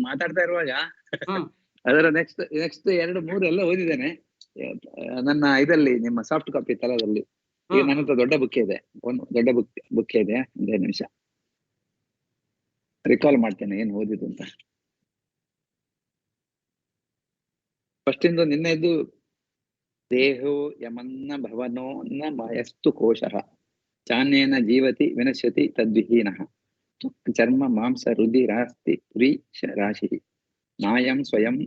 ಮಾತಾಡ್ತಾ ಇರುವಾಗ ಹ್ಮ್ ಅದರ ನೆಕ್ಸ್ಟ್ 2-3 ಎಲ್ಲ ಓದಿದ್ದೇನೆ ನನ್ನ ಇದರಲ್ಲಿ, ನಿಮ್ಮ ಸಾಫ್ಟ್ ಕಾಪಿ ತರದಲ್ಲಿ. ಈಗ ನನ್ನ ಹತ್ರ ದೊಡ್ಡ ಬುಕ್ ಇದೆ, ಒಂದು ದೊಡ್ಡ ಬುಕ್ ಇದೆ. ಒಂದೇ ನಿಮಿಷ ರಿಕಾಲ್ ಮಾಡ್ತೇನೆ ಏನು ಓದಿದ್ದು ಅಂತ. ಫಸ್ಟ್ ಇಂದು ನಿನ್ನೆದ್ದು ದೇಹೋ ಯಮನ್ನ ಭವನೋ ನ ಮಯಸ್ತು ಕೋಶಃ ಚಾನ್ಯೇನ ಜೀವತಿ ವಿನಶ್ಯತಿ ತದ್ವಿಹೀನಃ ಚರ್ಮ ಮಾಂಸ ರುಧಿರಾಸ್ತಿ ಪುರೀಶ ರಾಶಿ ನಾಯಂ ಸ್ವಯಂ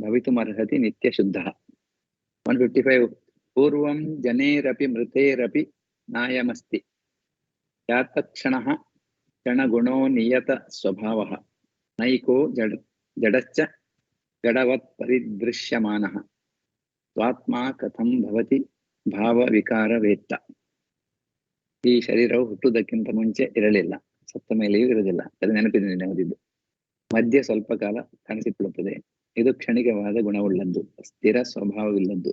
ಭವಿತುಮರ್ಹತಿ ನಿತ್ಯ ಶುದ್ಧಃ. 155. ಪೂರ್ವಂ ಜನೇರಪಿ ಮೃತೇರಪಿ ನಾಯಮಸ್ತಿ ಯಾತಕ್ಷಣಃ ಕ್ಷಣಗುಣೋ ನಿಯತ ಸ್ವಭಾವಃ ನೈಕೋ ಜಡಶ್ಚ ಜಡವತ್ ಪರಿದೃಶ್ಯಮಾನಃ ಸ್ವಾತ್ಮ ಕಥಂ ಭವತಿ ಭಾವ ವಿಕಾರ ವೇತ್ತ. ಈ ಶರೀರವು ಹುಟ್ಟುವುದಕ್ಕಿಂತ ಮುಂಚೆ ಇರಲಿಲ್ಲ, ಸತ್ತ ಮೇಲೆಯೂ ಇರುವುದಿಲ್ಲ. ಅದು ನೆನಪಿದೆ ಓದಿದ್ದು. ಮಧ್ಯೆ ಸ್ವಲ್ಪ ಕಾಲ ಕಾಣಿಸಿಕೊಳ್ಳುತ್ತದೆ. ಇದು ಕ್ಷಣಿಕವಾದ ಗುಣವುಳ್ಳದ್ದು, ಸ್ಥಿರ ಸ್ವಭಾವವಿಲ್ಲದ್ದು,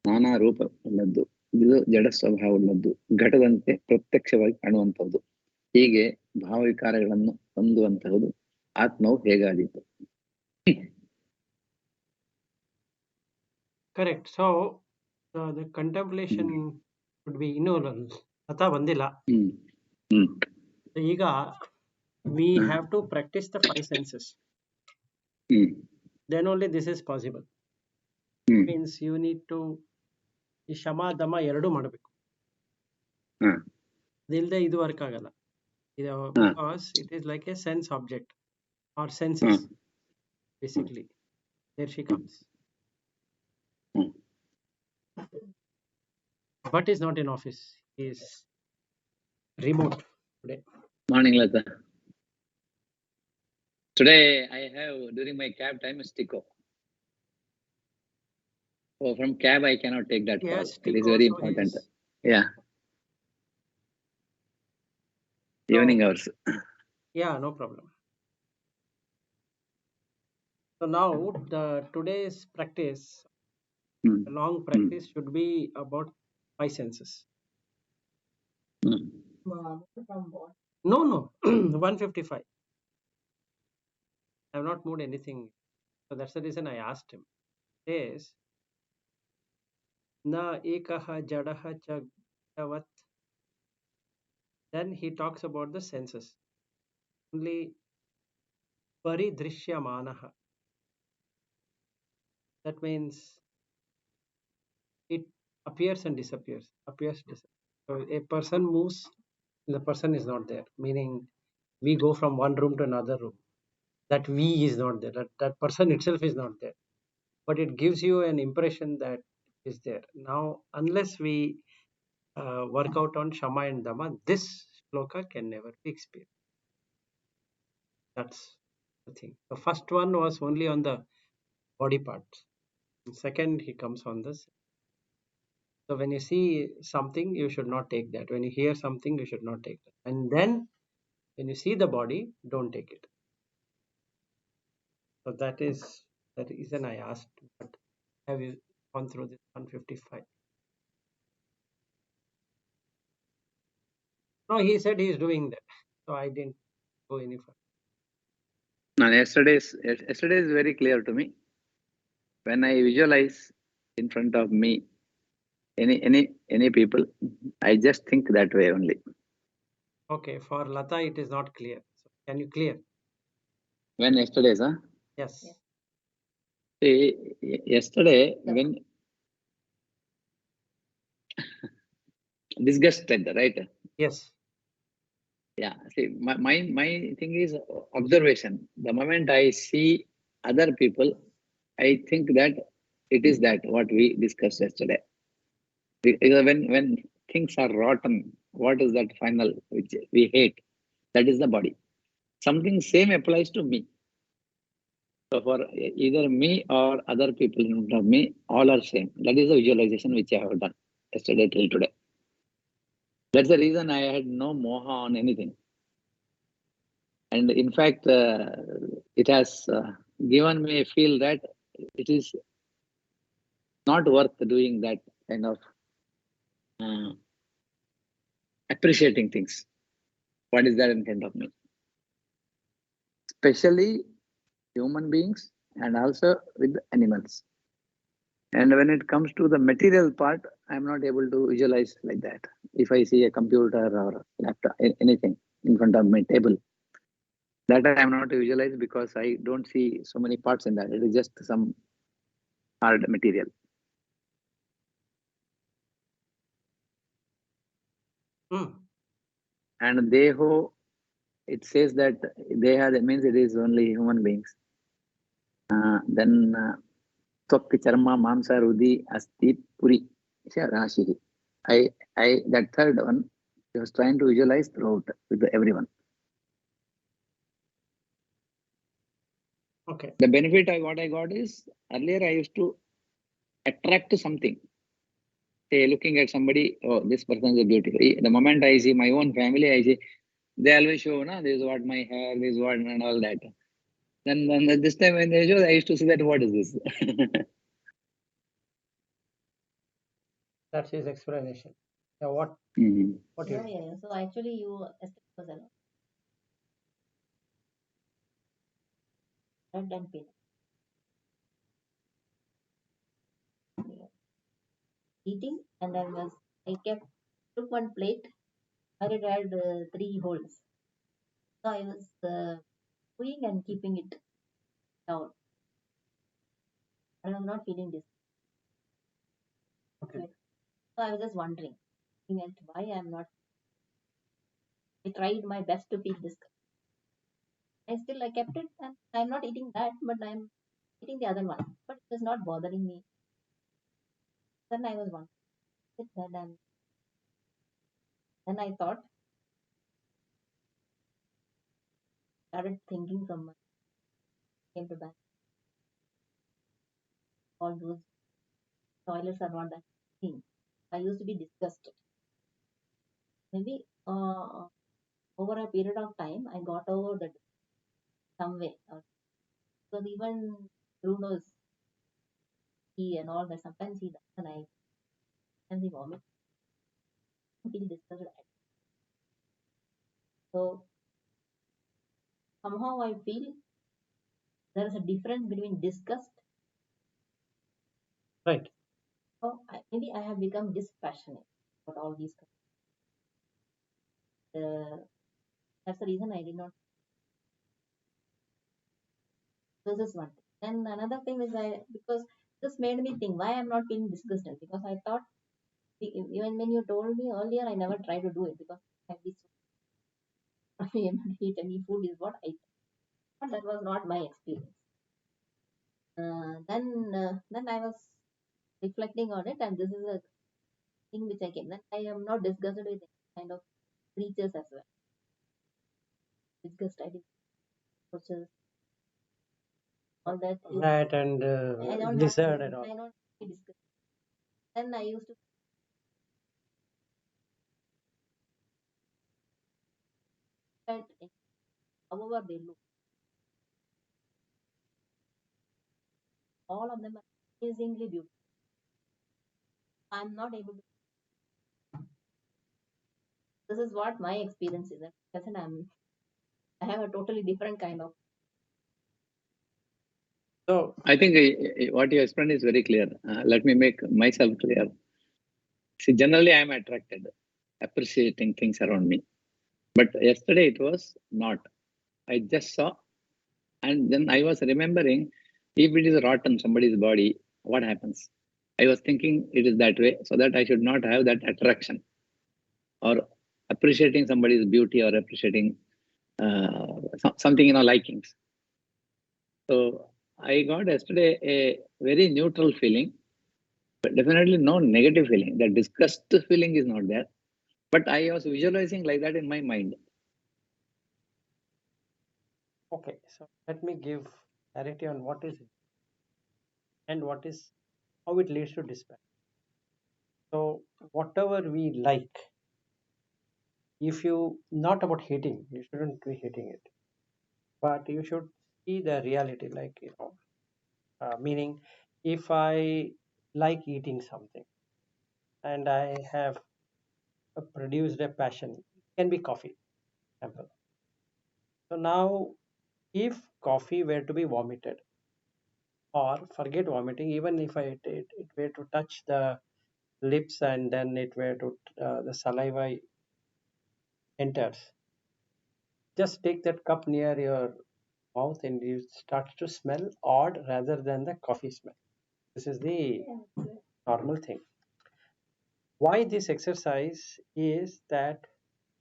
ನಾನಾ ರೂಪವುಳ್ಳದ್ದು, ಇದು ಜಡ ಸ್ವಭಾವವುಳ್ಳದ್ದು, ಘಟದಂತೆ ಪ್ರತ್ಯಕ್ಷವಾಗಿ ಕಾಣುವಂತಹದ್ದು. ಹೀಗೆ ಭಾವವಿಕಾರಗಳನ್ನು ಹೊಂದುವಂತಹದ್ದು ಆತ್ಮವು ಹೇಗಾದೀತು. Correct. So the contemplation would be ಇನ್ನೂ ಅಥ ಬಂದಿಲ್ಲ. ಈಗ we have to practice the 5 senses. Then only this is possible. Means you need to ಈ ಶಮ ದಮ ಎರಡು ಮಾಡಬೇಕು. ಇದಿಲ್ಲದೆ ಇದು ವರ್ಕ್ ಆಗಲ್ಲ. Because it is like a sense object or senses. Basically there she comes. But is not in office. He is remote today. Morning, Lata. Today I have, during my cab time, Stico. So from cab I cannot take that call. It is very important. Yeah. Evening hours. Yeah, no problem. So now today's practice, the long practice should be about 5 senses. No, 155. I have not moved anything. So that's the reason I asked him. Says, na ekaha jadaha chagavat. Then he talks about the senses. Only paridrishyamanaha. That means it appears and disappears. So a person moves, the person is not there. Meaning we go from one room to another room. That we is not there. That person itself is not there. But it gives you an impression that it is there. Now, unless we work out on Shama and Dama, this shloka can never be experienced. That's the thing. The first one was only on the body parts. And second, he comes on this. So when you see something, you should not take that. When you hear something, you should not take that. And then when you see the body, don't take it. So that is the reason I asked. But have you gone through this 155? No, he said he is doing that. So I didn't go any further. Now, yesterday is very clear to me. When I visualize in front of me any people, I just think that way only. Okay, for Lata it is not clear. So can you clear? When yesterday's, huh? Yes. See, yesterday when disgusted, right? Yes. Yeah. See, my thing is observation. The moment I see other people, I think that it is that what we discussed yesterday. Because when things are rotten, what is that final which we hate? That is the body. Something same applies to me. So for either me or other people in front of me, all are same. That is the visualization which I have done yesterday till today. That's the reason I had no moha on anything. And in fact, it has given me a feel that it is not worth doing that kind of appreciating things. What is there in front of me? Especially human beings and also with animals. And when it comes to the material part, I'm not able to visualize like that. If I see a computer or laptop, anything in front of my table, that I'm not visualize because I don't see so many parts in that. It is just some hard material. Hmm. And Deho, it says that Deha, that means it is only human beings. Then Twak Charma Mamsa Rudi Asti Puri Rashi. I that third one, I was trying to visualize throughout with everyone. Okay. The benefit what I got is earlier I used to attract to something. Say looking at somebody, oh, this person is beautiful. The moment I see my own family, I say they always show, no, this is what my hair, this is what and all that. Then this time when they show, I used to see that what is this? That's his explanation. Yeah, what Mhm. what Yeah, you yeah, yeah. So actually, you yesterday was alone, red and pink. Yeah. Eating, and I kept took one plate. I it had three holes. So I was chewing and keeping it down. And I'm not feeling this. okay. So I was just wondering, looking at why I'm not. I tried my best to feel this. I kept it, and I'm not eating that, but I'm eating the other one. But it was not bothering me. Then I was wondering that then I thought, started thinking from my came to back all those toilets are not that clean. I used to be disgusted. Maybe over a period of time, I got over that some way. Because even Bruno's he and all that, sometimes he does, and I sometimes he vomits. I feel disgusted. So somehow I feel there is a difference between disgust. Right. So maybe I have become dispassionate about all these. That's the reason I did not. This is one thing. Then another thing is because this made me think why I'm not feeling disgusted because I thought even when you told me earlier, I never tried to do it because I be so able to eat any food is what I thought. That was not my experience. Then I was reflecting on it, and this is a thing which I came. Then I am not disgusted with any kind of creatures as well. Disgust, I did cockroaches, all that. Rat and I don't have. lizard and all. I don't be disgusted. Then I used to look at however they look. All of them are amazingly beautiful. I'm not able to. This is what my experience is. At present, I have a totally different kind of. So I think what you explained is very clear. Let me make myself clear. See, generally I am attracted, appreciating things around me. But yesterday it was not. I just saw, and then I was remembering if it is rotten somebody's body, what happens? I was thinking it is that way, so that I should not have that attraction or appreciating somebody's beauty or appreciating something, likings. So I got yesterday a very neutral feeling, but definitely no negative feeling. The disgust feeling is not there. But I was visualizing like that in my mind. okay. So let me give clarity on what is it and what is how it leads to despair. So whatever we like, if you not about hating, you shouldn't be hating it, but you should see the reality. Like meaning, if I like eating something and I have produced a passion, it can be coffee, for example. So now, if coffee were to be vomited, or forget vomiting, even if it were to touch the lips and then it were to the saliva enters, just take that cup near your mouth and you start to smell odd rather than the coffee smell. This is the normal thing. Why this exercise is that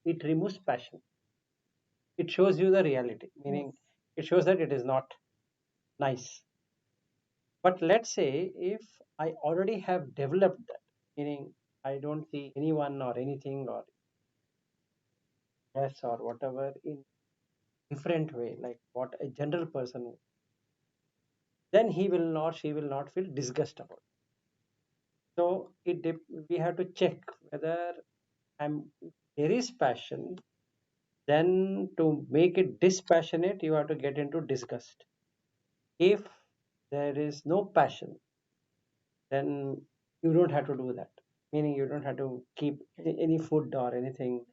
it removes passion. It shows you the reality, meaning it shows that it is not nice. But let's say if I already have developed that, meaning I don't see anyone or anything or yes or whatever in different way, like what a general person would, then he will not, she will not feel disgust about it. So we have to check whether I'm if there is passion, then to make it dispassionate, you have to get into disgust. If there is no passion, then you don't have to do that. Meaning you don't have to keep any food or anything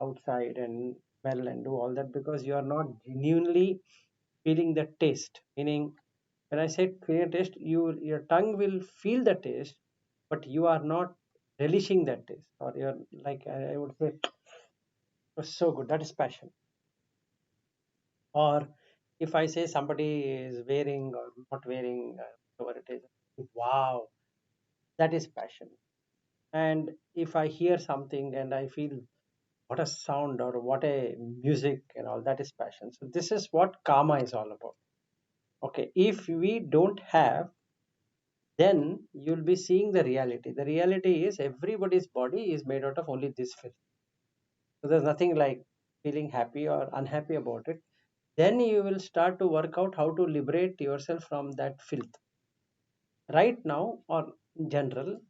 outside and smell and do all that because you are not genuinely feeling the taste. Meaning when I say feeling taste, your tongue will feel the taste, but you are not relishing that taste, or you're like I would say, it was so good. That is passion. Or if I say somebody is wearing or not wearing whatever it is, wow, that is passion. And if I hear something and I feel what a sound or what a music and all, that is passion. So this is what karma is all about. Okay, if we don't have, then you'll be seeing the reality. The reality is everybody's body is made out of only this filth. So there's nothing like feeling happy or unhappy about it. Then you will start to work out how to liberate yourself from that filth. Right now, or in general,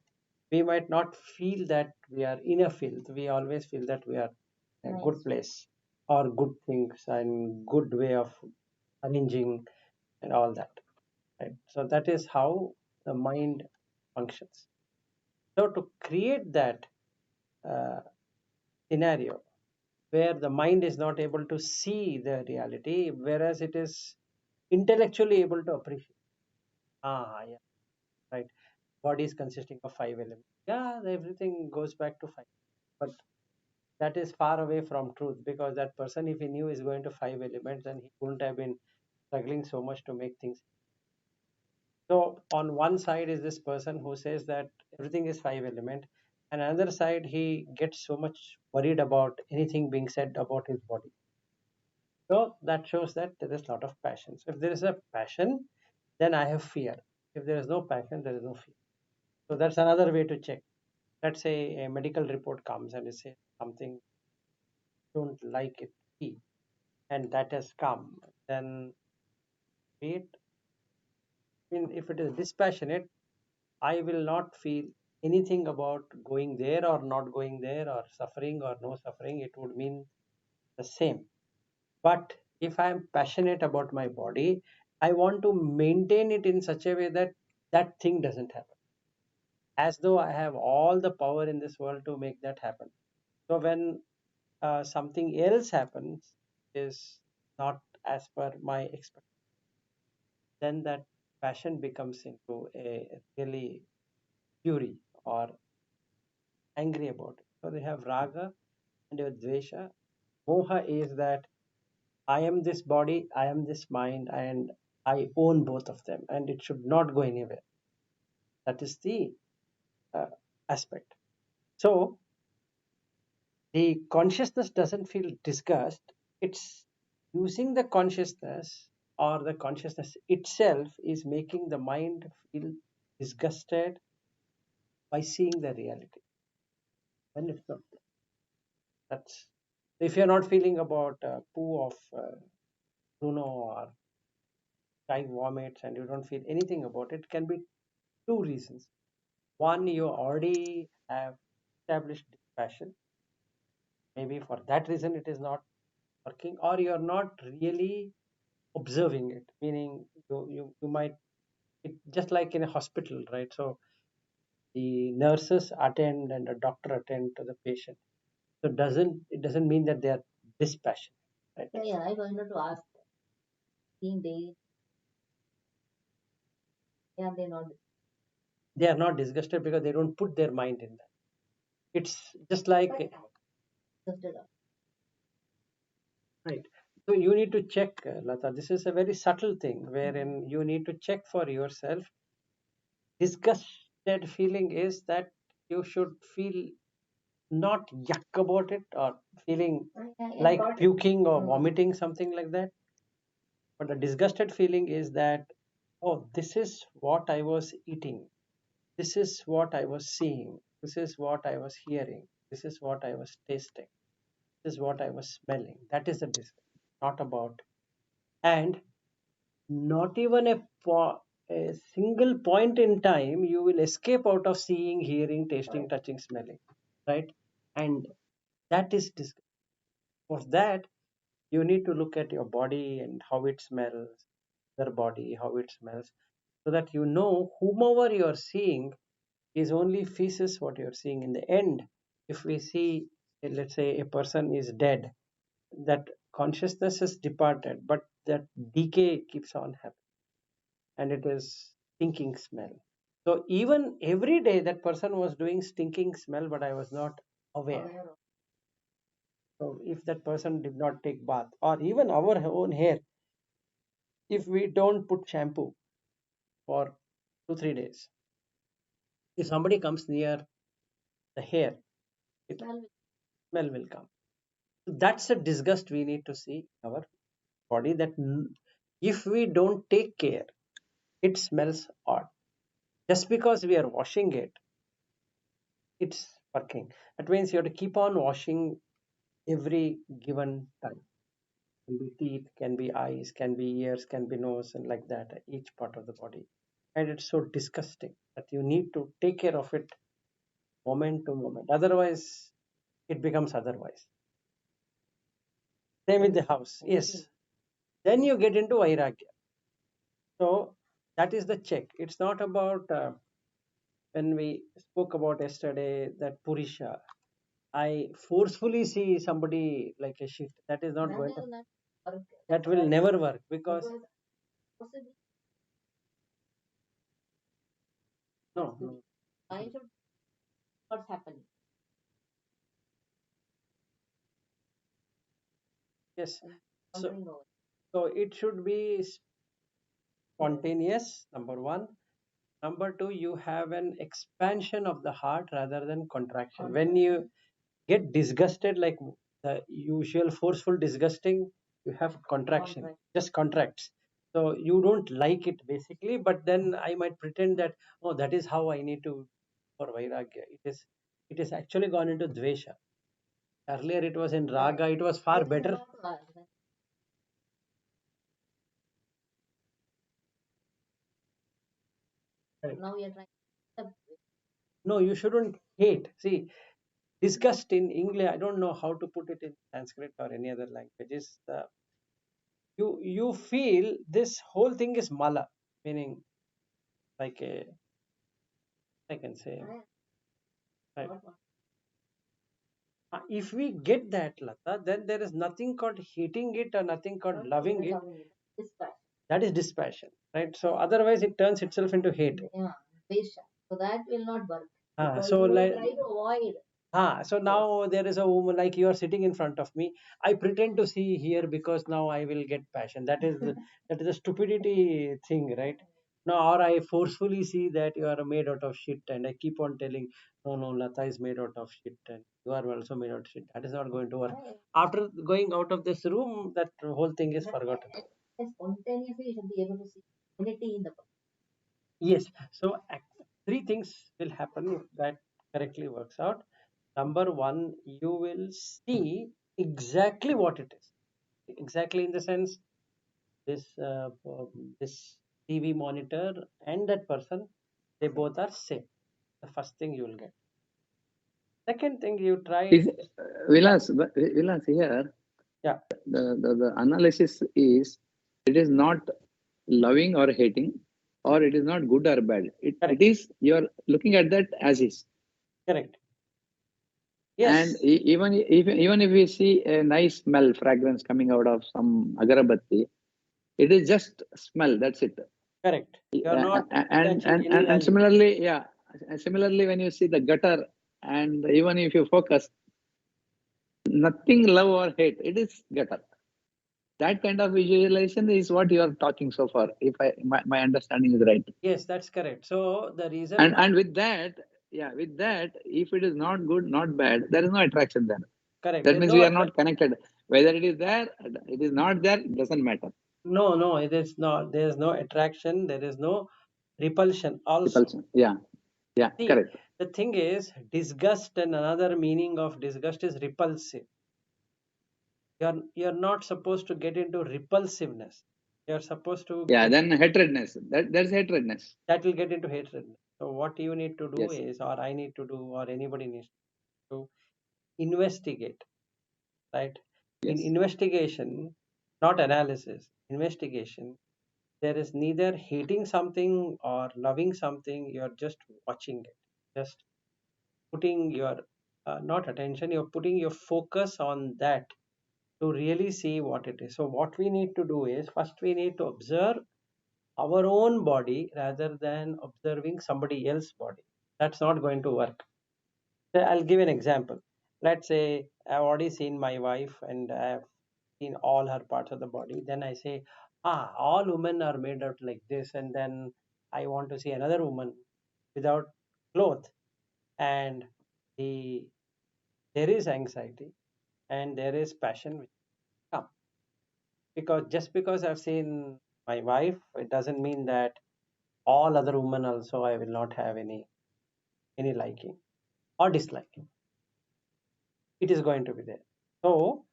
we might not feel that we are in a filth. We always feel that we are in a good place or good things and good way of arranging and all that. Right. So that is how the mind functions. So to create that uh, scenario where the mind is not able to see the reality, whereas it is intellectually able to appreciate. Ah, yeah, right. Body is consisting of five elements. Yeah, everything goes back to five. But that is far away from truth because that person, if he knew is going to five elements, then he wouldn't have been struggling so much to make things. So on one side is this person who says that everything is five element, and another side he gets so much worried about anything being said about his body. So that shows that there is a lot of passion. So if there is a passion, then I have fear. If there is no passion, there is no fear. So that's another way to check. Let's say a medical report comes and it says something don't like it, see, and that has come. Then wait. I mean, if it is dispassionate, I will not feel anything about going there or not going there or suffering or no suffering. It would mean the same. But if I am passionate about my body, I want to maintain it in such a way that that thing doesn't happen. As though I have all the power in this world to make that happen. So when something else happens is not as per my expectation, then that passion becomes into a really fury or angry about it. So they have raga and you have dvesha. Moha is that I am this body, I am this mind, and I own both of them, and it should not go anywhere. That is the uh, aspect. So the consciousness doesn't feel disgust, it's using the consciousness or the consciousness itself is making the mind feel disgusted by seeing the reality when it's not. That's if you're not feeling about poo of Bruno or guy vomits and you don't feel anything about it, can be two reasons. One, you already have established passion. Maybe for that reason it is not working, or you're not really observing it. Meaning you might it just like in a hospital, right? So the nurses attend and the doctor attend to the patient. So doesn't it doesn't mean that they are dispassionate, right? Yeah, I wanted to ask. seeing daily. Yeah, they're not They are not disgusted because they don't put their mind in that. It's just like, disgusted. right. So you need to check, Lata. This is a very subtle thing wherein you need to check for yourself. Disgusted feeling is that you should feel not yuck about it or feeling I like got it. puking or vomiting, something like that. But the disgusted feeling is that, oh, this is what I was eating. This is what I was seeing. This is what I was hearing. This is what I was tasting. This is what I was smelling. That is the disgust, not about. And not even a single point in time you will escape out of seeing, hearing, tasting, touching, smelling, right? And that is disgust. For that, you need to look at your body and how it smells, their body, how it smells, so that you know whomever you are seeing is only feces what you're seeing. In the end, if we see, let's say, a person is dead, that consciousness is departed, but that decay keeps on happening and it is stinking smell. So even every day that person was doing stinking smell, but I was not aware. So if that person did not take bath, or even our own hair, if we don't put shampoo for 2 3 days, if somebody comes near the hair, it smell will come. So that's a disgust we need to see in our body, that if we don't take care, it smells odd. Just because we are washing it, it's working. That means you have to keep on washing every given time. Can be teeth, can be eyes, can be ears, can be nose, and like that, each part of the body. And it's so disgusting that you need to take care of it moment to moment. Otherwise, it becomes otherwise. Same with the house. Yes. Then you get into vairagya. So that is the check. It's not about when we spoke about yesterday that Purisha. I forcefully see somebody like a shift. That is not That going to. will not work. That will never work because Because possibly no. I should what's happening. Yes. So Wondering over. so it should be spontaneous. Number one. Number two, you have an expansion of the heart rather than contraction. When you get disgusted, like the usual forceful disgusting, you have contraction, just contracts. So you don't like it basically, but then I might pretend that, oh, that is how I need to for vairagya. It is actually gone into dvesha. Earlier it was in raga, it was far better. Correct. Now you're trying to No, you shouldn't hate. See, disgust in English, I don't know how to put it in Sanskrit or any other language, is the you feel this whole thing is mala, meaning like a, I can say, right. If we get that, Lata, then there is nothing called hating it or nothing called loving it. dispatch. That is dispassion, right? So otherwise it turns itself into hate. Yeah, Vesha. So that will not work. So You like, try to avoid. so now there is a woman, like you are sitting in front of me. I pretend to see here because now I will get passion. That is that is a stupidity thing, right? Now, or I forcefully see that you are made out of shit, and I keep on telling, no, Lata is made out of shit, and you are also made out of shit. That is not going to work. After going out of this room, that whole thing is forgotten. Spontaneously, you should be able to see unity in the person. Yes. So three things will happen if that correctly works out. Number one, you will see exactly what it is. Exactly in the sense this this TV monitor and that person, they both are same. The first thing you will get. Second thing you try. Is Vilas here? Yeah. The analysis is, it is not loving or hating, or it is not good or bad. It is, you are looking at that as is. Correct. Yes. And even if we see a nice smell, fragrance coming out of some agarbatti, It is just smell. That's it. Correct. You are Yeah, not and attaching any and value. similarly, yeah, and similarly, when you see the gutter, and even if you focus, nothing love or hate. It is gutter. That kind of visualization is what you are talking so far. If my understanding is right. Yes, that's correct. So the reason, And with that, yeah, with that, if it is not good, not bad, there is no attraction there. correct. That There's means no we are attraction. not connected. Whether it is there, it is not there, it doesn't matter. No, no, it is not. There is no attraction. There is no repulsion also. Repulsion. Yeah, yeah, See, correct. the thing is, disgust, and another meaning of disgust is repulsive. You're not supposed to get into repulsiveness. You're supposed to Yeah, get, then hatredness. There's hatredness. that will get into hatred. So what you need to do Yes, is, or I need to do, or anybody needs to investigate, right? In yes. investigation, not analysis, investigation, there is neither hating something or loving something. You're just watching it, just putting your not attention, you're putting your focus on that to really see what it is. So what we need to do is, first we need to observe our own body rather than observing somebody else's body. That's not going to work. So I'll give an example. Let's say I've already seen my wife and I've seen all her parts of the body. Then I say, all women are made out like this. And then I want to see another woman without clothes. And the there is anxiety and there is passion which come. Because just because I've seen my wife, it doesn't mean that all other women also I will not have any liking or disliking. It is going to be there. So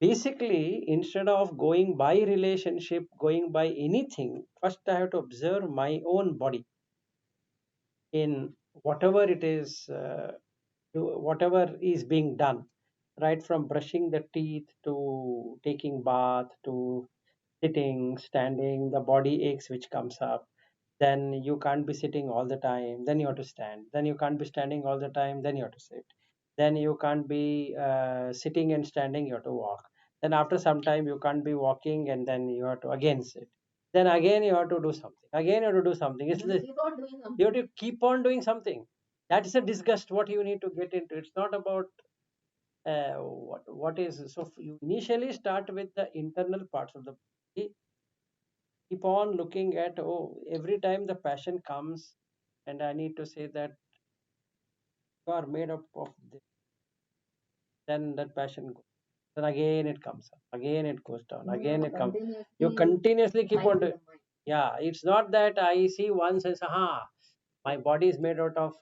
basically, instead of going by relationship, going by anything, first I have to observe my own body in whatever it is, whatever is being done, right from brushing the teeth to taking bath to sitting, standing, the body aches which comes up. Then you can't be sitting all the time. Then you have to stand. Then you can't be standing all the time. Then you have to sit. Then you can't be sitting and standing. You have to walk. Then after some time you can't be walking, and then you have to again sit. Then again you have to do something. Again you have to do something. You have to keep on doing something. That's a disgust. What you need to get into. It's not about what is. So you initially start with the internal parts of the body, keep on looking at, oh, every time the passion comes and I need to say that you are made up of this, then that passion goes. Then again it comes up, again it goes down, again it comes. You continuously keep on doing. Yeah, it's not that I see once and say, my body is made out of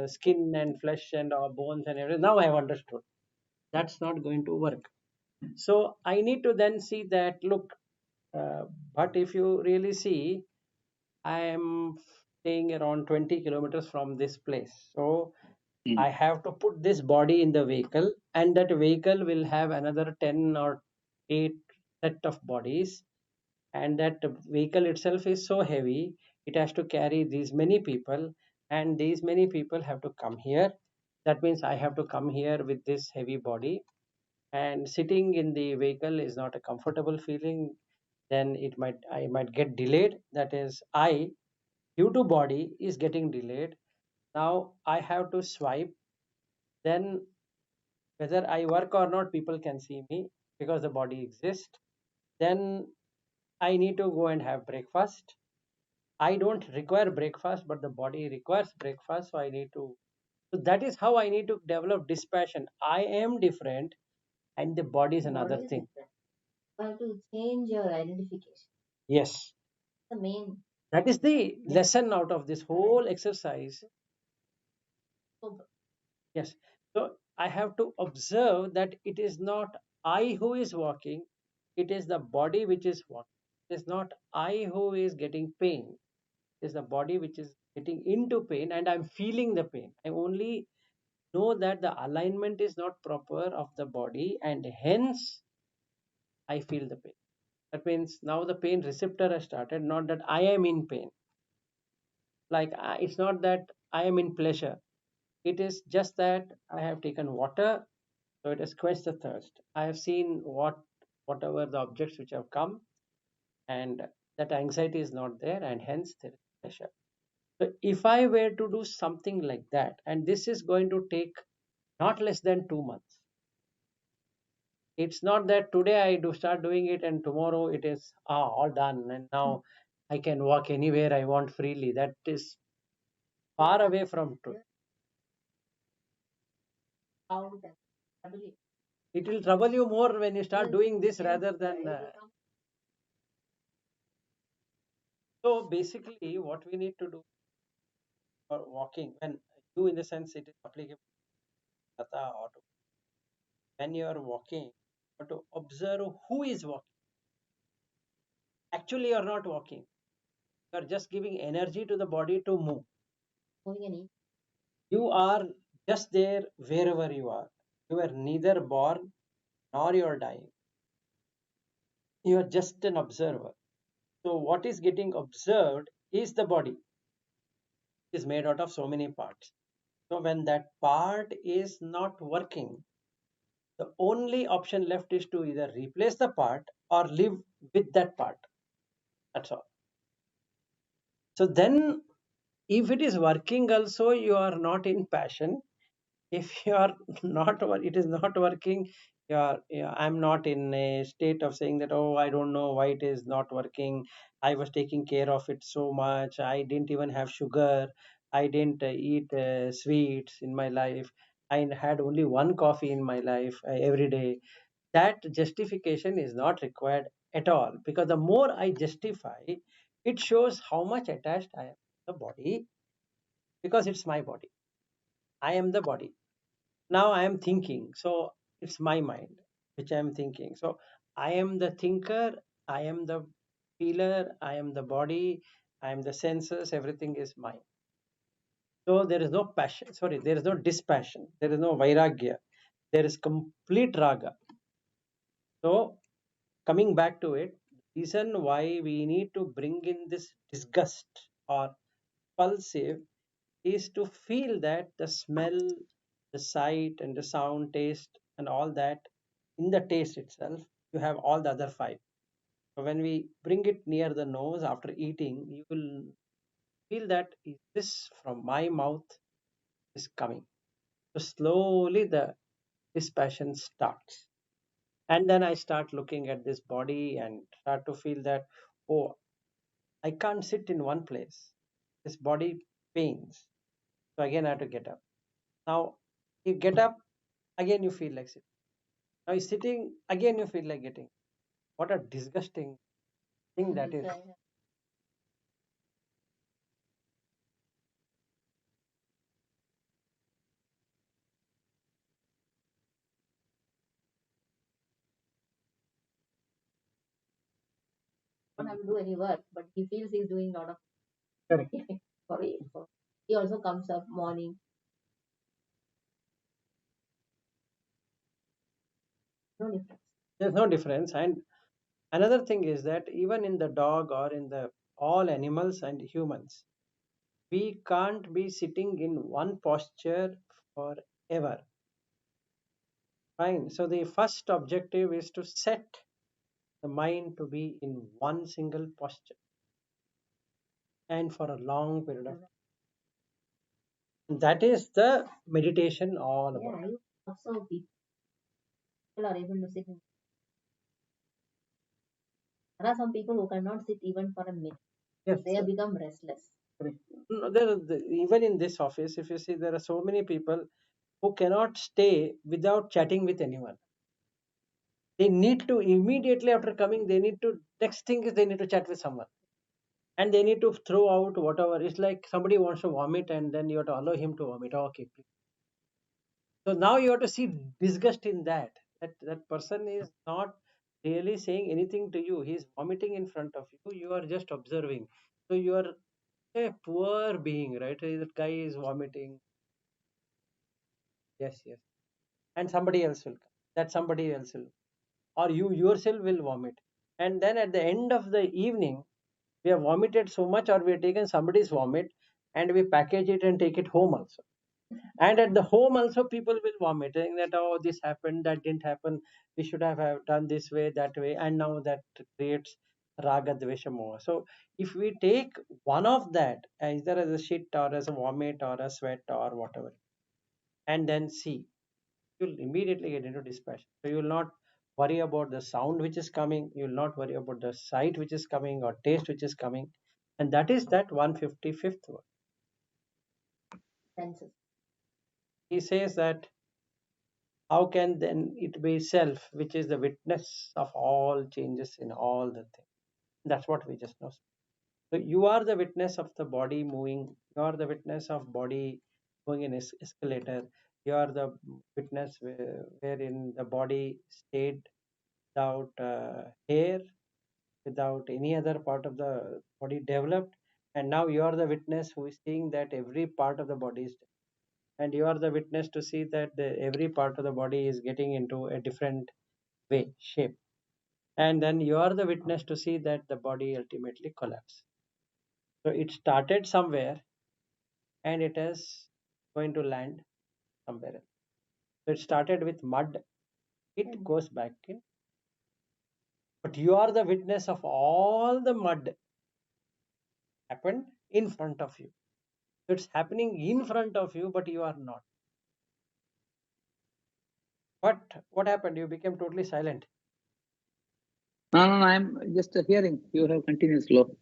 skin and flesh and bones and everything. Now I have understood. That's not going to work. So I need to then see that, look, but if you really see, I am staying around 20 kilometers from this place. So Mm. I have to put this body in the vehicle, and that vehicle will have another 10 or 8 set of bodies. And that vehicle itself is so heavy, it has to carry these many people, and these many people have to come here. That means I have to come here with this heavy body, and sitting in the vehicle is not a comfortable feeling. Then I might get delayed. That is, I due to body is getting delayed. Now I have to swipe. Then whether I work or not, people can see me because the body exists. Then I need to go and have breakfast. I don't require breakfast, but the body requires breakfast. So I need to. So that is how I need to develop dispassion. I am different, and the body is another thing. You have to change your identification. Yes. The main. That is the lesson out of this whole exercise. So Yes. So I have to observe that it is not I who is walking, it is the body which is walking. It is not I who is getting pain. It is the body which is getting into pain, and I'm feeling the pain. I only know that the alignment is not proper of the body, and hence I feel the pain. That means now the pain receptor has started, not that I am in pain. Like it's not that I am in pleasure. It is just that I have taken water, so it has quenched the thirst. I have seen whatever the objects which have come. and that anxiety is not there, and hence there is pleasure. So if I were to do something like that, and this is going to take not less than 2 months, it's not that today I do start doing it and tomorrow it is all done and now I can walk anywhere I want freely. That is far away from truth. How does trouble It will trouble you more when you start doing this rather than. So basically, what we need to do for walking, when you in the sense it is applicable to hatha or to, when you are walking, you have to observe who is walking. Actually, you are not walking. You are just giving energy to the body to move. moving any You are just there wherever you are. You are neither born nor you are dying. You are just an observer. So what is getting observed is the body. It is made out of so many parts. So when that part is not working, the only option left is to either replace the part or live with that part. That's all. So then, if it is working also, you are not in passion. If you are not, it is not working. I'm not in a state of saying that, oh, I don't know why it is not working. I was taking care of it so much. I didn't even have sugar. I didn't eat sweets in my life. I had only one coffee in my life every day. That justification is not required at all, because the more I justify, it shows how much attached I am to the body, because it's my body. I am the body. Now I am thinking, so it's my mind which I am thinking. So I am the thinker, I am the feeler, I am the body, I am the senses, everything is mine. So there is no passion, sorry, there is no dispassion, there is no vairagya, there is complete raga. So coming back to it, the reason why we need to bring in this disgust or pulsive is to feel that the smell, the sight, and the sound, taste, and all that, in the taste itself, you have all the other five. So when we bring it near the nose after eating, you will feel that is this from my mouth is coming. So slowly the dispassion starts. And then I start looking at this body and start to feel that, oh, I can't sit in one place. This body pains. So again, I have to get up. Now, you get up, again, you feel like sitting. Now, you're sitting, again, you feel like getting. What a disgusting thing that is. don't have to do any work, but he feels he's doing a lot of Correct. for it. So he also comes up morning. No difference. There's no difference. And another thing is that even in the dog or in the all animals and humans, we can't be sitting in one posture forever. Fine. So the first objective is to set the mind to be in one single posture and for a long period of time. That is the meditation all Yeah, about. I also people are able to sit. There are some people who cannot sit even for a minute. Yes. They have become restless. Correct. No, even in this office, if you see, there are so many people who cannot stay without chatting with anyone. They need to immediately after coming, they need to, next thing is they need to chat with someone. And they need to throw out whatever. It's like somebody wants to vomit and then you have to allow him to vomit. Oh, okay, please. So now you have to see disgust in that. That person is not really saying anything to you. He's vomiting in front of you. You are just observing. So you are a poor being, right? That guy is vomiting. Yes, yes. And somebody else will come. That somebody else will, or you yourself will vomit. And then at the end of the evening, we have vomited so much, or we have taken somebody's vomit and we package it and take it home also. And at the home also, people will vomit, saying that, oh, this happened, that didn't happen. We should have done this way, that way. And now that creates raga, dvesha, moha. So if we take one of that, either as a shit or as a vomit or a sweat or whatever, and then see, you'll immediately get into dispassion. So you will not worry about the sound which is coming, you will not worry about the sight which is coming or taste which is coming. And that is that 155th one. Senses. He says that how can then it be self, which is the witness of all changes in all the things? That's what we just know. So you are the witness of the body moving. You are the witness of body going in escalator. You are the witness wherein the body stayed without hair, without any other part of the body developed. And now you are the witness who is seeing that every part of the body is, and you are the witness to see that every part of the body is getting into a different way, shape. And then you are the witness to see that the body ultimately collapses. So it started somewhere and it is going to land somewhere else. So it started with mud, it goes back in. But you are the witness of all the mud happened in front of you. So it's happening in front of you, but you are not. But what happened? You became totally silent. No, no, no, I'm just hearing. You have continuous flow.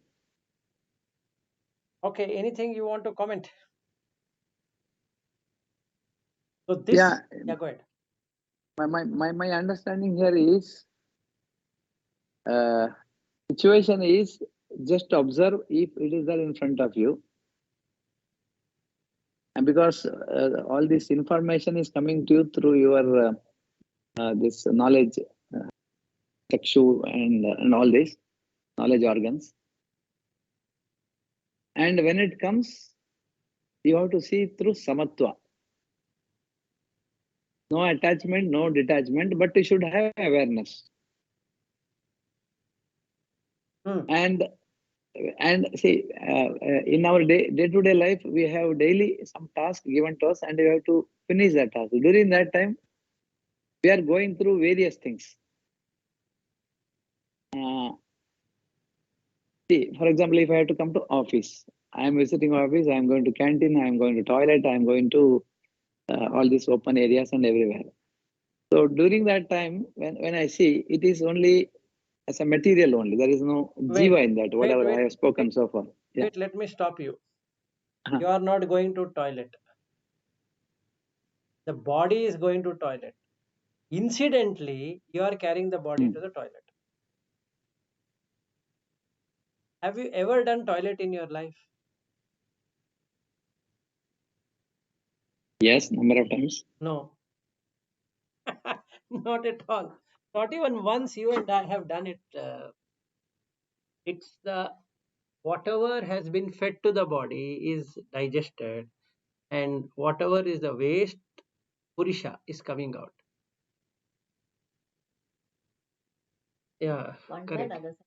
Okay, anything you want to comment? So this, Yeah, go ahead. my understanding here is situation is just observe if it is there in front of you. And because all this information is coming to you through your this knowledge, chakshu and all this knowledge organs. And when it comes, you have to see through samatva. No attachment, no detachment, but you should have awareness. And see, in our day-to-day life, we have daily some task given to us, and we have to finish that task. During that time, we are going through various things. See, for example, if I have to come to office, I am visiting office, I am going to canteen, I am going to toilet, I am going to all these open areas and everywhere. So during that time, when I see, it is only as a material only. There is no jiva in that, whatever I have spoken so far. Yeah. Wait, let me stop you. You are not going to toilet. The body is going to toilet. Incidentally, you are carrying the body to the toilet. Have you ever done toilet in your life? Yes, number of times. No. Not at all. Not even once you and I have done it. It's the whatever has been fed to the body is digested, and whatever is the waste, purisha, is coming out. Yeah, One correct. side, other side.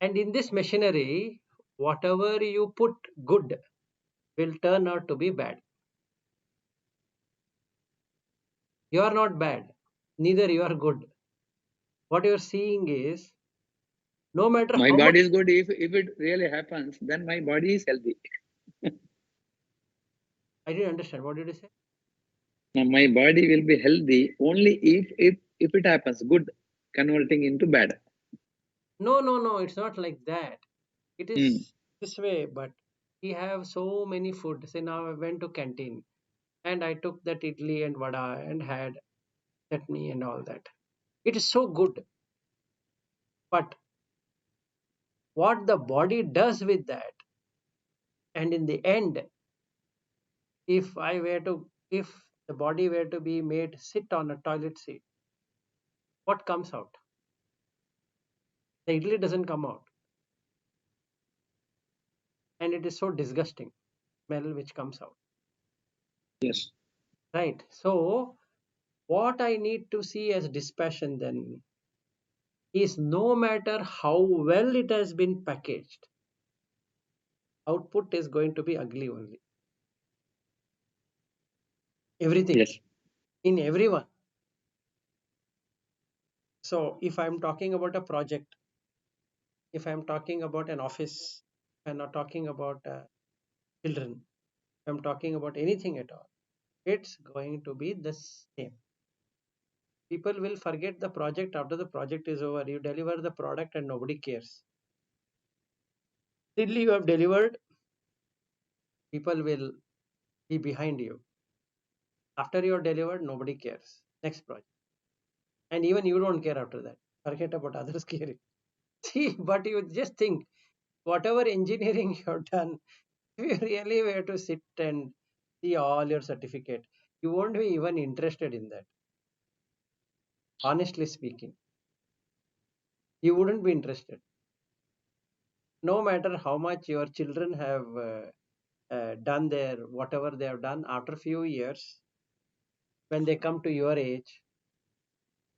And in this machinery, whatever you put good will turn out to be bad. You are not bad, neither you are good. What you are seeing is no matter My how much. body is good. If it really happens, then my body is healthy. I didn't understand. What did you say? Now, my body will be healthy only if it happens, good converting into bad. No, it's not like that. It is this way, but we have so many food. Say now I went to canteen and I took that idli and vada and had chutney and all that. It is so good. But what the body does with that, and in the end, if the body were to be made sit on a toilet seat, what comes out? The idli doesn't come out. And it is so disgusting smell which comes out. Yes. Right. So what I need to see as dispassion then is no matter how well it has been packaged, output is going to be ugly only. Everything. Yes. In everyone. So if I'm talking about a project, if I'm talking about an office, I'm not talking about children, I'm talking about anything at all, it's going to be the same. People will forget the project after the project is over. You deliver the product and nobody cares. Till you have delivered, people will be behind you. After you are delivered, nobody cares. Next project. And even you don't care after that. Forget about others caring. See, but you just think, whatever engineering you have done, if you really were to sit and see all your certificate, you won't be even interested in that. Honestly speaking, you wouldn't be interested. No matter how much your children have done their whatever they have done, after few years, when they come to your age,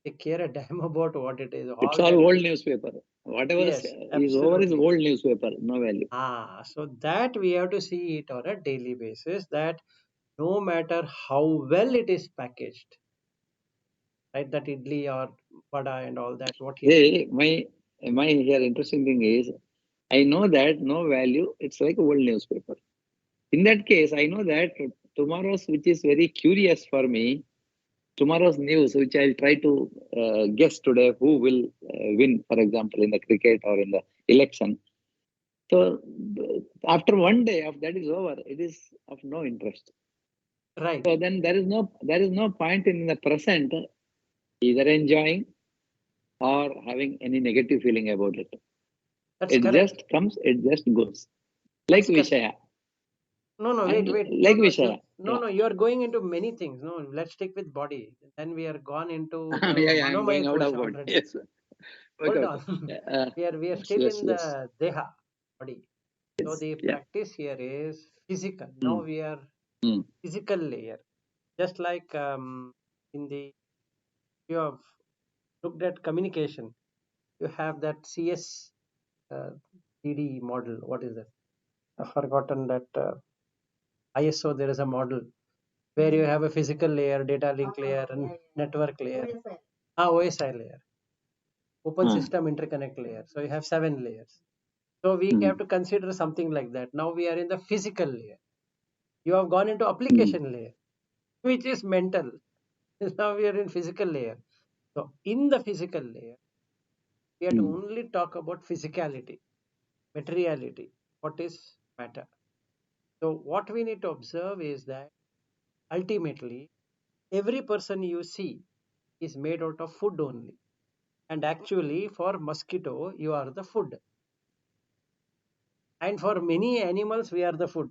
they care a damn about what it is. It's All all that, old newspaper. Whatever yes, is over is absolutely. old newspaper, no value. So that we have to see it on a daily basis, that no matter how well it is packaged, right? That idli or vada and all that, what he said. Hey, my here interesting thing is, I know that no value, it's like a old newspaper. In that case, I know that tomorrow's, which is very curious for me, tomorrow's news, which I'll try to guess today who will win, for example, in the cricket or in the election. So after one day of that is over, it is of no interest. Right. So then there is no point in the present either enjoying or having any negative feeling about it. That's It correct. just comes, it just goes. Like That's correct. Vishaya. No, no, And wait. No, like no, you, Vishaya. no, Yeah. no. You are going into many things. No, let's stick with body. Then we are gone into the Yeah, I'm going out Annamayakosha of body. already. Yes. Hold Okay. on. Uh, We are yes, still yes, in yes. the deha body. So Yes. the Yeah. practice here is physical. Now Mm, we are mm, physical layer. Just like in the, you have looked at communication, you have that CS CD model. What is that? I've forgotten that ISO. There is a model where you have a physical layer, data link layer, and network layer. OSI layer, open uh, system interconnect layer. So you have 7 layers. So we mm, have to consider something like that. Now we are in the physical layer. You have gone into mm, application layer, which is mental. Now we are in physical layer. So in the physical layer, we have to mm. only talk about physicality, materiality, what is matter. So what we need to observe is that ultimately every person you see is made out of food only. And actually for mosquito, you are the food. And for many animals, we are the food.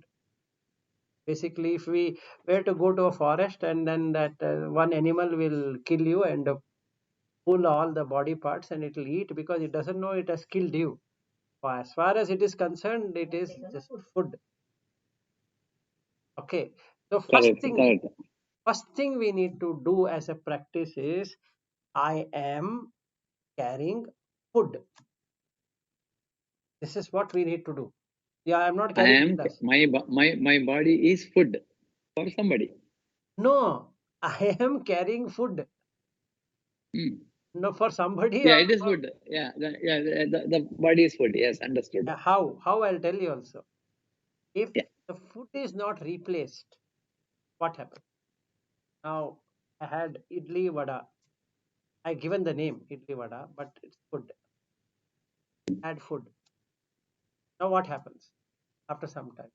Basically, if we were to go to a forest and then that one animal will kill you and pull all the body parts and it will eat because it doesn't know it has killed you. As far as it is concerned, it is just food. Okay. So Correct, correct. first thing we need to do as a practice is, I am carrying food. This is what we need to do. Yeah, I'm not I carrying am, guitas. my body is food for somebody. No, I am carrying food. Mm. No, for somebody Yeah, or it is for, food. Yeah, the body is food. Yes, understood. how? How I'll tell you also. If Yeah. the food is not replaced, what happens? Now I had idli vada. I given the name idli vada, but it's food. Add food. Now what happens? After some time,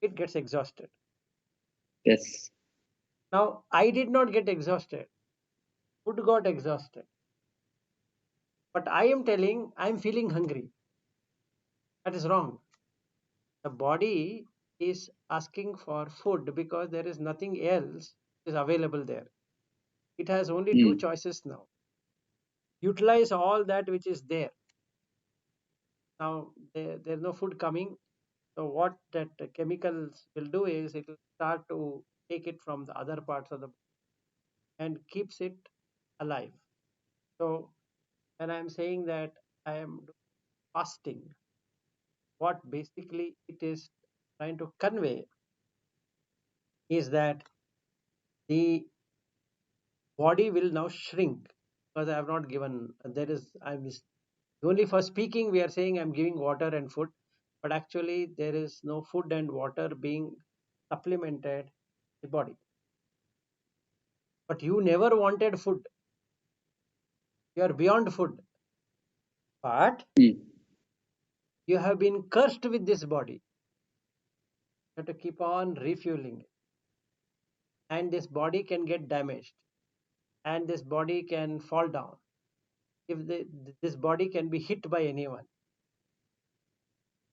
it gets exhausted. Yes. Now I did not get exhausted. Food got exhausted. But I am telling I am feeling hungry. That is wrong. The body is asking for food because there is nothing else is available there. It has only two Mm. choices now. Utilize all that which is there. Now there's no food coming. So what that chemicals will do is it will start to take it from the other parts of the and keeps it alive. So when I'm saying that I am fasting, what basically it is trying to convey is that the body will now shrink because I have not given, there is, I Only for speaking, we are saying I'm giving water and food, but actually there is no food and water being supplemented the body. But you never wanted food. You are beyond food. But Mm. you have been cursed with this body. You have to keep on refueling it. And this body can get damaged. And this body can fall down. If this body can be hit by anyone.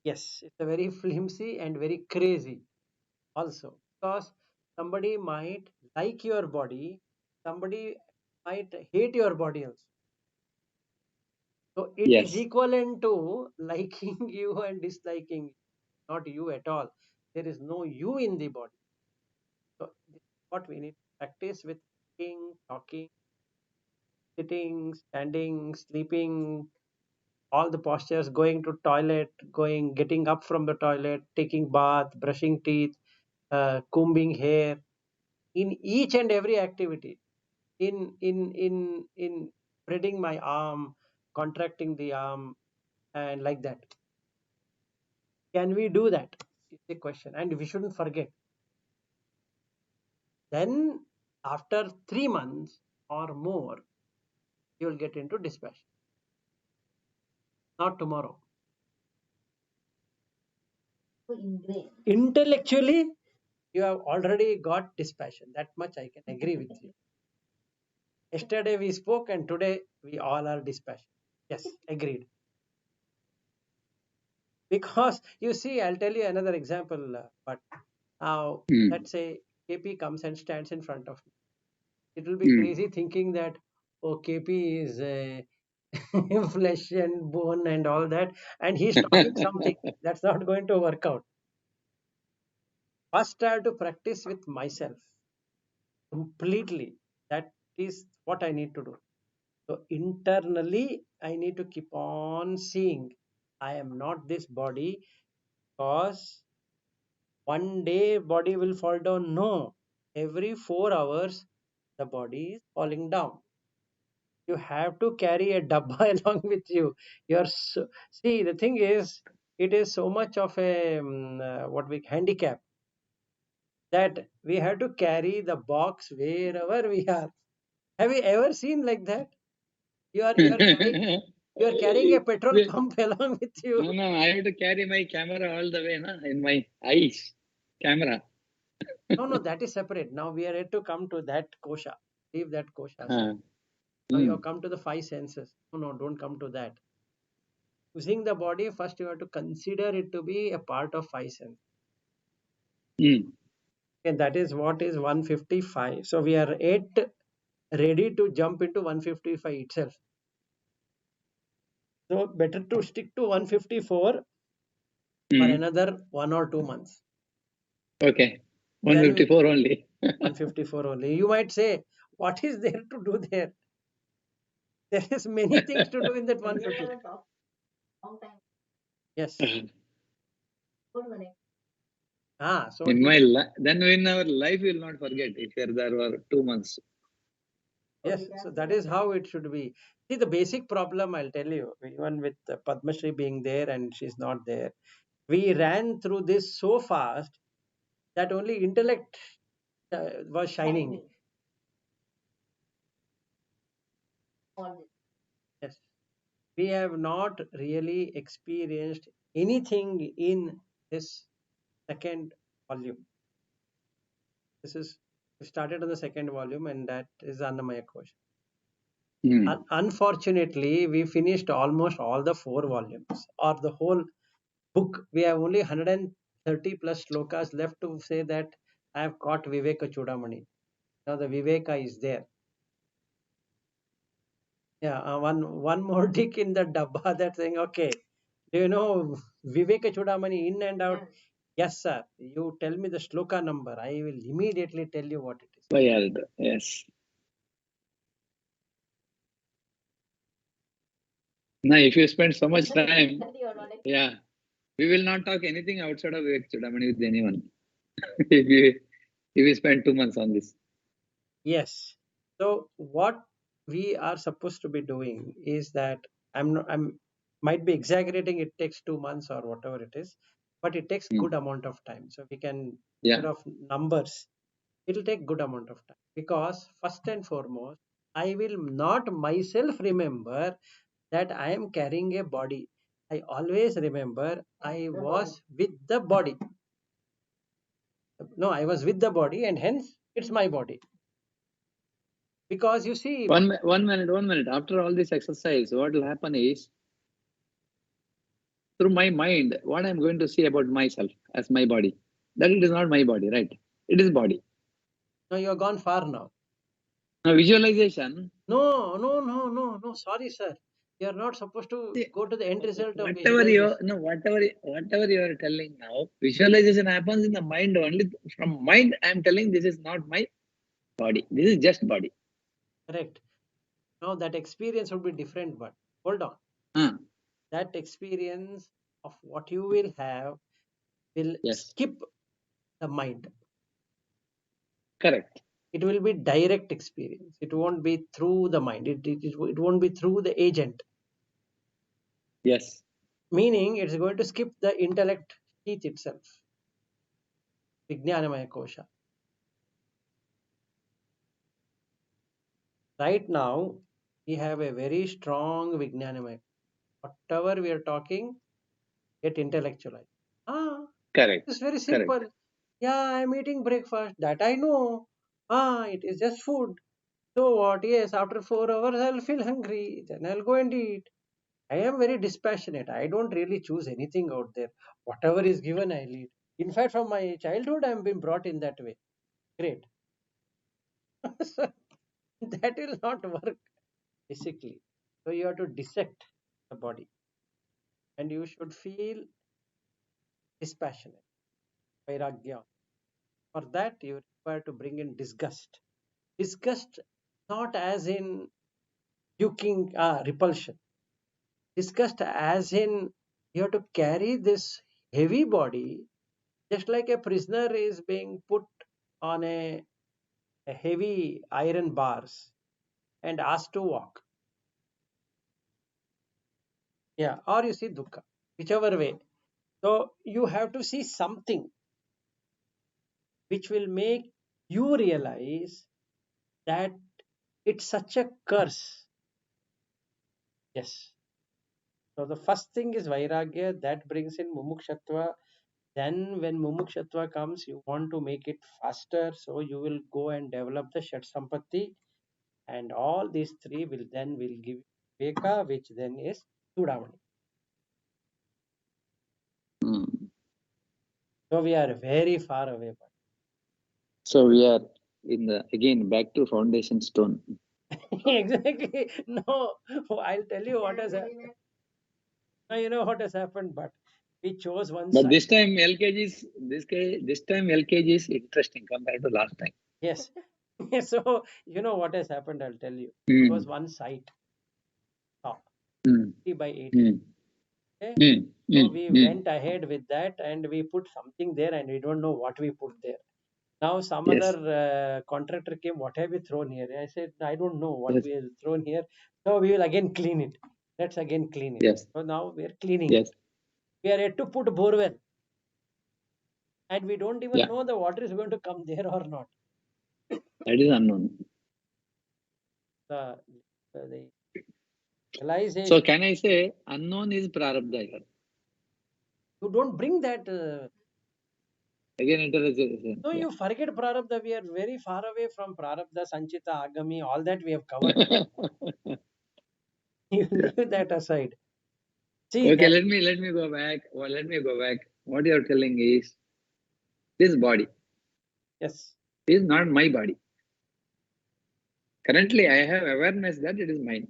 Yes, it's a very flimsy and very crazy also. Because somebody might like your body, somebody might hate your body also. So it is Yes. equivalent to liking you and disliking you, not you at all. There is no you in the body. So this is what we need to practice with thinking, talking, sitting, standing, sleeping, all the postures, going to toilet, getting up from the toilet, taking bath, brushing teeth, combing hair, in each and every activity, in spreading my arm, contracting the arm, and like that. Can we do that? Is the question, and we shouldn't forget. Then, after 3 months or more, you will get into dispassion. Not tomorrow. So ingrained. Intellectually, you have already got dispassion. That much I can agree with you. Yesterday we spoke, and today we all are dispassionate. Yes, agreed. Because you see, I'll tell you another example. But now, Mm. let's say KP comes and stands in front of me. It will be Mm. crazy thinking that, oh, KP is flesh and bone and all that, and he's trying something. That's not going to work out. First, I have to practice with myself completely. That is what I need to do. So internally, I need to keep on seeing I am not this body, because one day body will fall down. No, every 4 hours the body is falling down. You have to carry a dabba along with you. See, the thing is, it is so much of a what we handicap, that we have to carry the box wherever we are. Have you ever seen like that? You are carrying a petrol pump along with you. No, no, I have to carry my camera all the way, na, in my eyes. Camera. No, that is separate. Now we are yet to come to that kosha. Leave that kosha. Ah. Now you have Mm. come to the 5 senses. No, don't come to that. Using the body, first you have to consider it to be a part of 5 senses. Mm. And that is what is 155. So we are yet ready to jump into 155 itself. So better to stick to 154 for Mm. another 1 or 2 months. Okay. Then 154 only. 154 only. You might say, what is there to do there? There is many things to do in that When we 150. are on top, long time. Yes. Go to the next. So In my then in our life we will not forget if you are there for 2 months. yes, so that is how it should be. See, the basic problem, I'll tell you, even with Padma Shri being there and she's not there, we ran through this so fast that only intellect was shining. All this. Yes. We have not really experienced anything in this second volume. We started on the second volume, and that is Annamayakosha. Mm. Unfortunately, we finished almost all the 4 volumes or the whole book. We have only 130 plus shlokas left to say that I have caught Vivekachudamani. Now the Viveka is there. Yeah, one more tick in the dabba that's saying, okay, do you know Vivekachudamani in and out? Yes, sir. You tell me the shloka number. I will immediately tell you what it is. Bayard. Yes. Now, if you spend so much time, yeah, we will not talk anything outside of Vivekachudamani with anyone. if you spend 2 months on this. Yes. So what we are supposed to be doing is that I'm Might be exaggerating, it takes 2 months or whatever it is, but it takes Hmm. good amount of time. So we can, Yeah. instead of numbers, it will take good amount of time, because first and foremost, I will not myself remember that I am carrying a body. I always remember I was with the body. No, I was with the body, and hence it's my body. Because you see, 1 minute. After all this exercise, what will happen is, through my mind, what I'm going to see about myself as my body. That it is not my body, right? It is body. no, you have gone far now. Now visualization. No. Sorry, sir. You are not supposed to See, go to the end result of whatever you visualization. no whatever you are telling now, visualization happens in the mind only. From mind, I'm telling this is not my body. This is just body. Correct. Now that experience would be different, but hold on. Ah, That experience of what you will have will yes, skip the mind. correct. It will be direct experience. It won't be through the mind. It won't be through the agent. Yes. Meaning it's going to skip the intellect teeth itself. Vijnanamayakosha. Right now, we have a very strong Vijnanamayakosha. Whatever we are talking, get intellectualized. Correct. It's very Correct. simple. Yeah, I'm eating breakfast. That I know. It is just food. So what? Yes, after 4 hours, I'll feel hungry. Then I'll go and eat. I am very dispassionate. I don't really choose anything out there. Whatever is given, I'll eat. In fact, from my childhood, I'm been brought in that way. Great. So that will not work, basically. So you have to dissect the body, and you should feel dispassionate, vairagya. For that, you require to bring in disgust. Disgust not as in puking, repulsion. Disgust as in you have to carry this heavy body, just like a prisoner is being put on a heavy iron bars and asked to walk. Yeah, or you see dukkha, whichever way. So you have to see something which will make you realize that it's such a curse. Yes. So the first thing is vairagya, that brings in mumukshatva. Then when mumukshatva comes, you want to make it faster, so you will go and develop the shat sampatti, and all these three will give viveka, which then is chudamani. Hmm. So we are very far away. So we are in the again back to foundation stone. Exactly. No, I'll tell you what has happened. Now you know what has happened, but we chose one But side. this time this time LKG is interesting compared to last time. Yes. So you know what has happened, I'll tell you. It Hmm. was one site top, Hmm. 80 by 80. Hmm. Okay. Hmm. So Hmm. we Hmm. went ahead with that, and we put something there, and we don't know what we put there. Now some Yes. other contractor came, what have we thrown here? I said, I don't know what Yes. we have thrown here. So we will again clean it. Let's again clean it. Yes. So now we are cleaning Yes. it. We are yet to put borewell, and we don't even Yeah. know the water is going to come there or not. That is unknown. The realization, So can I say unknown is prarabdha here? you don't bring that. Again interrogation. No, Yeah. you forget prarabdha. We are very far away from prarabdha, sanchita, agami, all that we have covered. You leave that aside. See Okay, that. let me go back. Well, let me go back. What you are telling is this body Yes. is not my body. Currently, I have awareness that it is mine.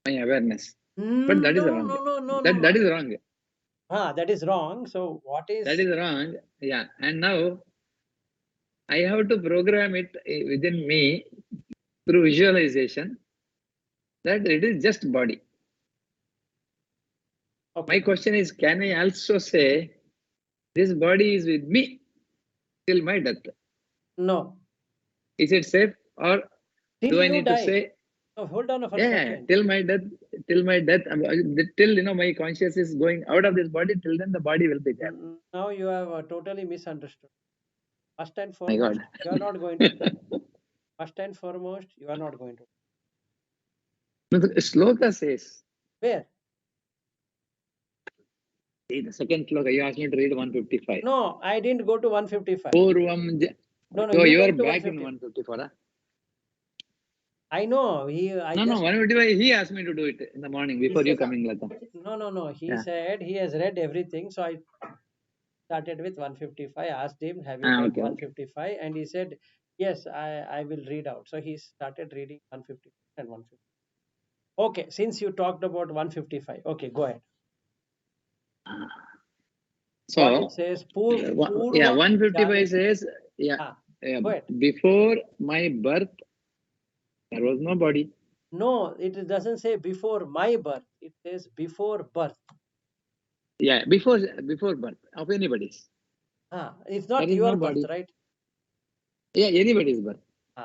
My awareness. But that is wrong. That is wrong. That is wrong. So what That is? is wrong. Yeah. And now I have to program it within me through visualization that it is just body. Okay. My question is, can I also say this body is with me till my death? No. Is it safe, or Till do I you need to die. say No, hold on for a Yeah, second. till my death, till my conscious is going out of this body, till then the body will be there. Now you have totally misunderstood. First and My foremost, God. you are not going to. First and foremost, you are not going to. No, the sloka says, Where? see, the second sloka, you asked me to read 155. No, I didn't go to 155. Purvam. No, So you you are went to back in 150. 154. Huh? I know. No, 155. He asked me to do it in the morning before you coming, Lata. No. He Yeah. said he has read everything. So I started with 155. Asked him, have you read Okay. 155? And he said, yes, I will read out. So he started reading 155 and 150. Okay, since you talked about 155, okay, go ahead. So, What it says, yeah, 155 says, yeah, go ahead. before my birth, there was no body. No, it doesn't say before my birth. It says before birth. Yeah, before birth of anybody's. It's not There is your no birth, body. right? Yeah, anybody's birth.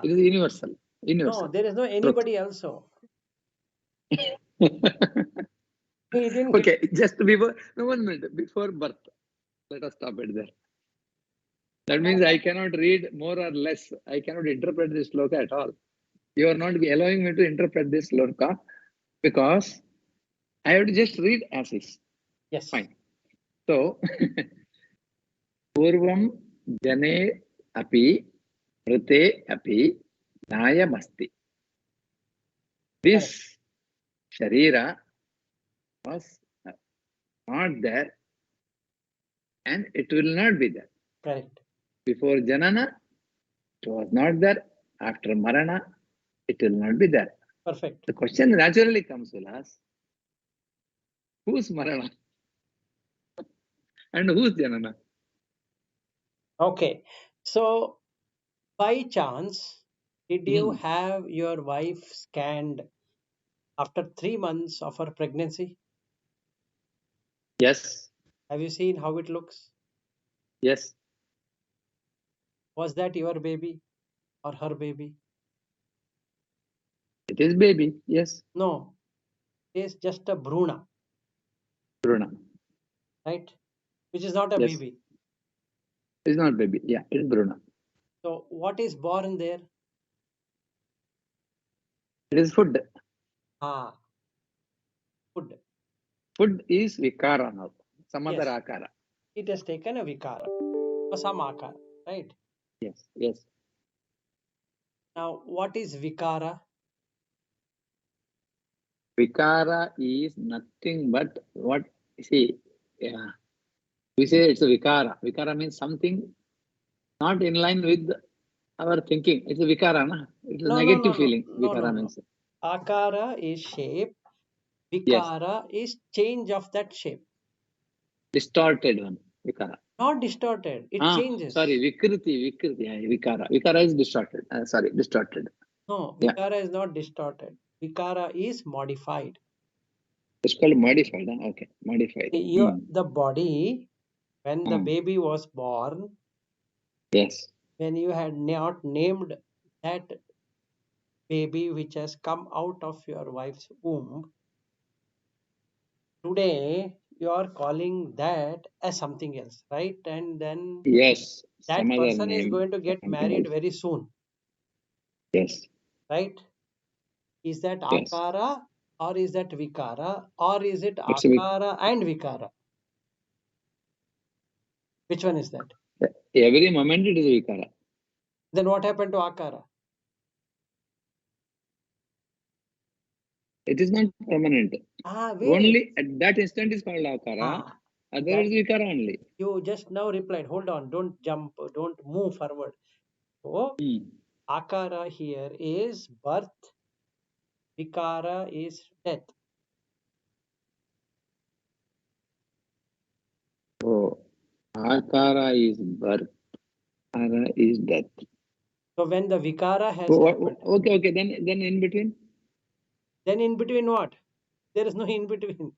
It is universal. No, there is no Truth. anybody also. He didn't. Okay, just before, no, 1 minute, before birth. Let us stop it there. That means I cannot read more or less. I cannot interpret this sloka at all. You are not allowing me to interpret this sloka because I have to just read as is. Yes. Fine. So, Purvam Jane Api Prate Api Nayamasti. This Sharira was not there and it will not be there. Correct. Before Janana, it was not there. After Marana, it will not be there. Perfect. The question naturally comes to us, who's Marana? And who's Janana? Okay. So, by chance, did you have your wife scanned after 3 months of her pregnancy? Yes. Have you seen how it looks? Yes. Was that your baby or her baby? It is baby. Yes. No, it is just a Bruna, Bruna. right? Which is not a Yes. baby. It's not baby. Yeah, it's Bruna. So, what is born there? It is food. Food. Food is Vikara now. Some Yes. other Akara. It has taken a Vikara or some Akara, right? Yes. Yes. Now, what is Vikara? Vikara is nothing but what, see, yeah. We say it's a Vikara. Vikara means something not in line with our thinking. It's a Vikara, na? It's a negative feeling. Vikara means. Akara is shape. Vikara is change of that shape. Distorted one. Vikara. Not distorted. It changes. Sorry, Vikriti. Yeah, Vikara. Vikara is distorted. Sorry, distorted. No, Yeah. Vikara is not distorted. Vikara is modified. It's called modified. Okay, modified. The body, when the baby was born, yes, when you had not named that baby which has come out of your wife's womb, today you are calling that as something else, right? And then yes, that some other person is name, going to get married very soon. Yes. Right? Is that Yes. Akara or is that Vikara or is it It's Akara and Vikara? Which one is that? Every moment it is Vikara. Then what happened to Akara? It is not permanent. Only at that instant is called Akara. Otherwise Vikara only. You just now replied. Hold on. Don't jump. Don't move forward. So, Akara here is birth. Vikara is death. Oh, Akara is birth. Akara is death. So when the Vikara has happened. Okay. Then in between? Then in between what? There is no in between.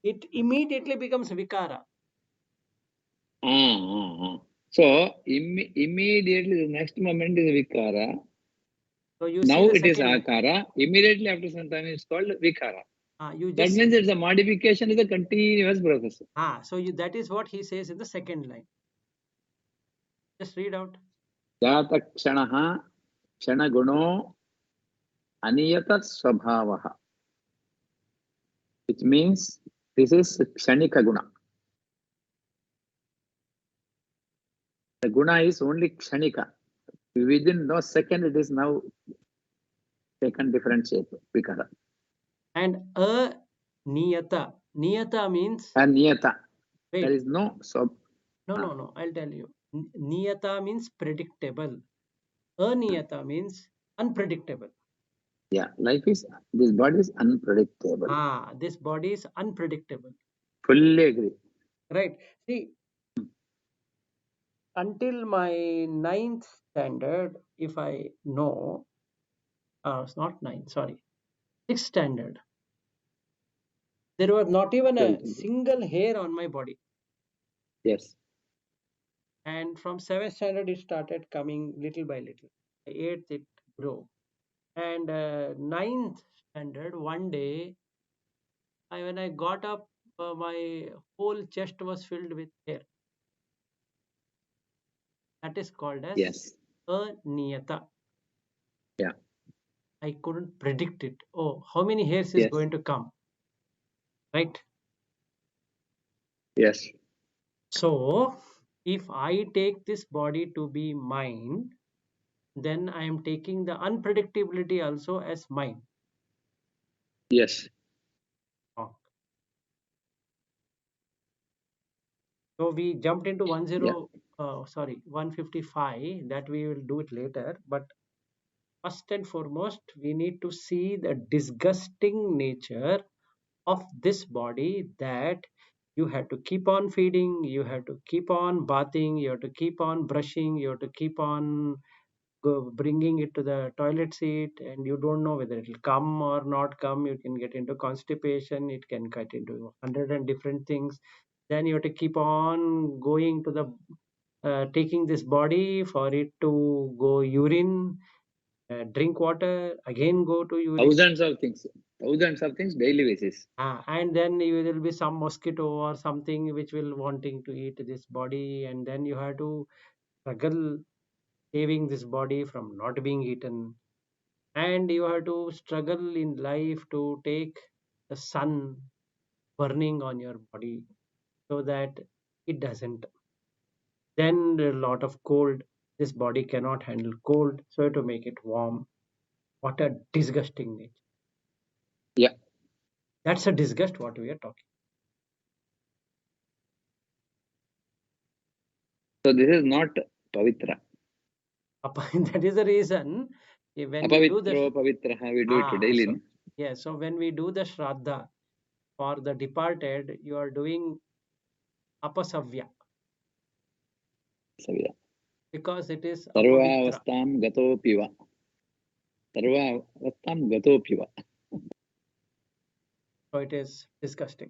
It immediately becomes Vikara. So immediately the next moment is Vikara. So you Now see the it is second line. akara. Immediately after some time, it's called vikara. You That just means it's a modification is a continuous process. so that is what he says in the second line. Just read out. Jata kshanaha ksanaguno aniyata swabhavaha. Which means this is kshanika guna. The guna is only kshanika. Within no second, it is now taken different shape, vikara. And niyata. Niyata means And niyata. wait. There is no sub. No. I'll tell you. Niyata means predictable. Aniyata means unpredictable. Yeah, life is, this body is unpredictable. This body is unpredictable. Fully agree. Right. See, until my 9th standard, if I know, it's not 9th, sorry, 6th standard, there was not even a single hair on my body. Yes. And from 7th standard, it started coming little by little. 8th, it grew. And 9th standard, one day, when I got up, my whole chest was filled with hair. That is called as aniyata. Yeah. I couldn't predict it. Oh, how many hairs is going to come? Right? Yes. So, if I take this body to be mine, then I am taking the unpredictability also as mine. Yes. So we jumped into 155, that we will do it later. But first and foremost, we need to see the disgusting nature of this body, that you have to keep on feeding, you have to keep on bathing, you have to keep on brushing, you have to keep on bringing it to the toilet seat, and you don't know whether it will come or not come. You can get into constipation, it can get into 100 and different things. Then you have to keep on going to the taking this body for it to go urine, drink water, again go to urine. Thousands of things daily basis. And then there will be some mosquito or something which will wanting to eat this body, and then you have to struggle saving this body from not being eaten. And you have to struggle in life to take the sun burning on your body so that it doesn't. Then a lot of cold. This body cannot handle cold, so to make it warm. What a disgusting nature. Yeah. That's a disgust what we are talking. So this is not pavitra. That is the reason when we do the Pavitraha, we do it daily. so when we do the shraddha for the departed, you are doing apasavya. Because it is apavitra. Sarvavastam gatopiva. Sarvavastam gatopiva. So it is disgusting.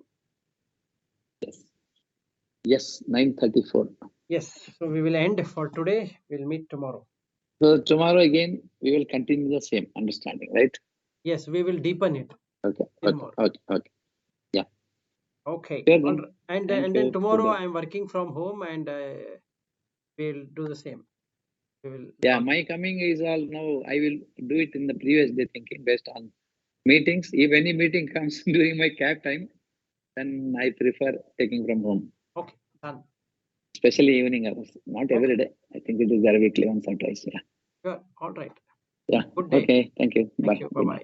Yes. Yes, 9:34. Yes, so we will end for today. We'll meet tomorrow. So tomorrow again, we will continue the same understanding, right? Yes, we will deepen it. Okay. Yeah. Okay. Sure, and then tomorrow I am working from home, and we'll do the same. We will. Yeah, my coming is all now. I will do it in the previous day thinking based on meetings. If any meeting comes during my cap time, then I prefer taking from home. Okay, done. Especially evening hours. Not every day. I think it is there weekly once or twice. Yeah. Sure. All right. Yeah. Good day. Okay. Thank you. Thank Bye. you. Bye-bye.